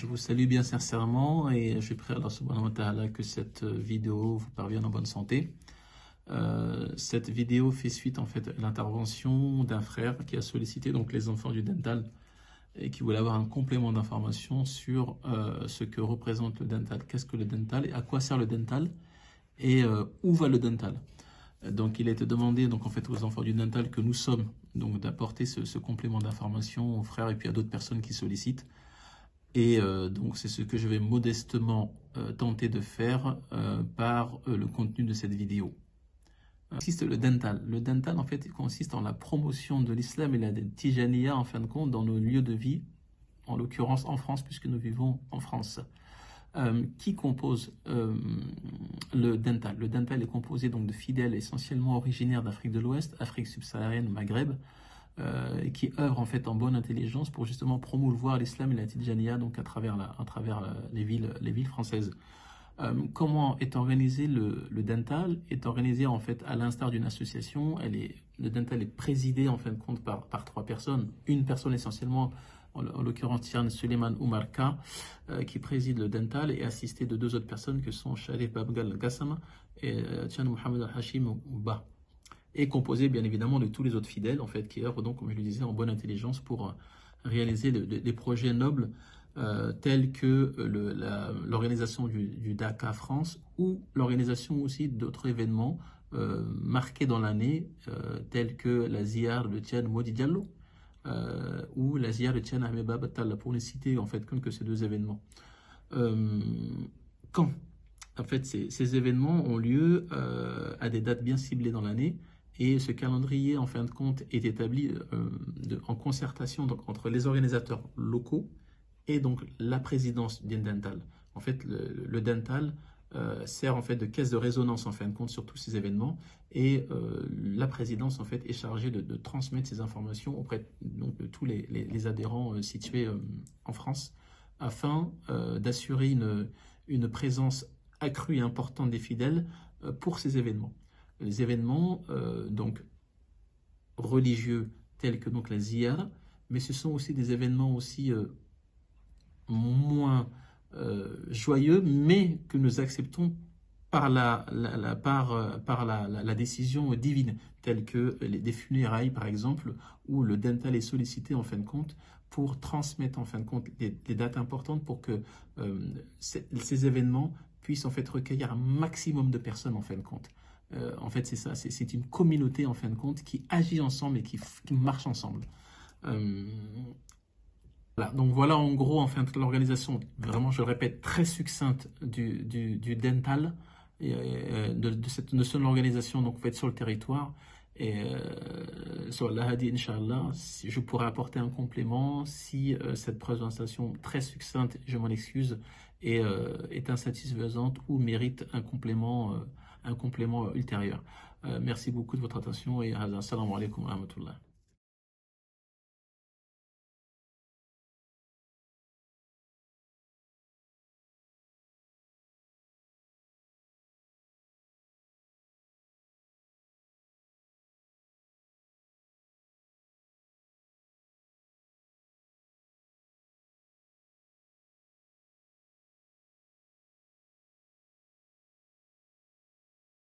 Je vous salue bien sincèrement et je prie Allah subhanahu wa ta'ala que cette vidéo vous parvienne en bonne santé. Cette vidéo fait suite en fait à l'intervention d'un frère qui a sollicité donc les enfants du dental et qui voulait avoir un complément d'information sur ce que représente le dental, qu'est-ce que le dental et à quoi sert le dental et où va le dental. Donc il a été demandé donc en fait aux enfants du dental que nous sommes donc d'apporter ce complément d'information aux frères et puis à d'autres personnes qui sollicitent. Et donc c'est ce que je vais modestement tenter de faire par le contenu de cette vidéo. Consiste le dental. Le dental en fait consiste en la promotion de l'islam et la tijaniya en fin de compte dans nos lieux de vie, en l'occurrence en France puisque nous vivons en France. Qui compose le dental? Le dental est composé donc de fidèles essentiellement originaires d'Afrique de l'Ouest, Afrique subsaharienne, Maghreb, qui œuvrent en fait en bonne intelligence pour justement promouvoir l'islam et la tijaniya donc à travers les villes françaises. Comment est organisé le dental? Est organisé en fait à l'instar d'une association. Le dental est présidé en fin de compte par trois personnes. Une personne essentiellement, en l'occurrence Tian Suleiman Oumarka, qui préside le dental, et assisté de deux autres personnes que sont Sharif Babgal Gassama et Tian Mohamed Al-Hashim Ba. Et composé bien évidemment de tous les autres fidèles en fait qui œuvrent donc, comme je le disais, en bonne intelligence pour réaliser des projets nobles tels que l'organisation du Dakar France ou l'organisation aussi d'autres événements marqués dans l'année tels que la Ziyar de Tian Modi Diallo ou la Ziyar de Tian Ahmed Baba Talla, pour ne citer en fait que ces deux événements. Quand en fait ces événements ont lieu à des dates bien ciblées dans l'année. Et ce calendrier, en fin de compte, est établi en concertation donc, entre les organisateurs locaux et donc la présidence du dental. En fait, le dental sert en fait de caisse de résonance en fin de compte sur tous ces événements, et la présidence en fait est chargée de transmettre ces informations auprès donc, de tous les adhérents situés en France, afin d'assurer une présence accrue et importante des fidèles pour ces événements. Les événements donc religieux tels que donc la ziyara, mais ce sont aussi des événements aussi moins joyeux, mais que nous acceptons par la décision divine, tels que des funérailles par exemple, où le dental est sollicité en fin de compte pour transmettre en fin de compte des dates importantes pour que ces événements puissent en fait recueillir un maximum de personnes en fin de compte. En fait, c'est ça, c'est une communauté en fin de compte qui agit ensemble et qui marche ensemble. Voilà. Donc voilà en gros en fait l'organisation, vraiment je le répète, très succincte du dental, et, de cette notion de l'organisation donc faite sur le territoire. Et sur l'Ahadi, Inch'Allah, si je pourrais apporter un complément si cette présentation très succincte, je m'en excuse, est insatisfaisante ou mérite un complément ultérieur. Merci beaucoup de votre attention et assalamu alaikum wa rahmatullah.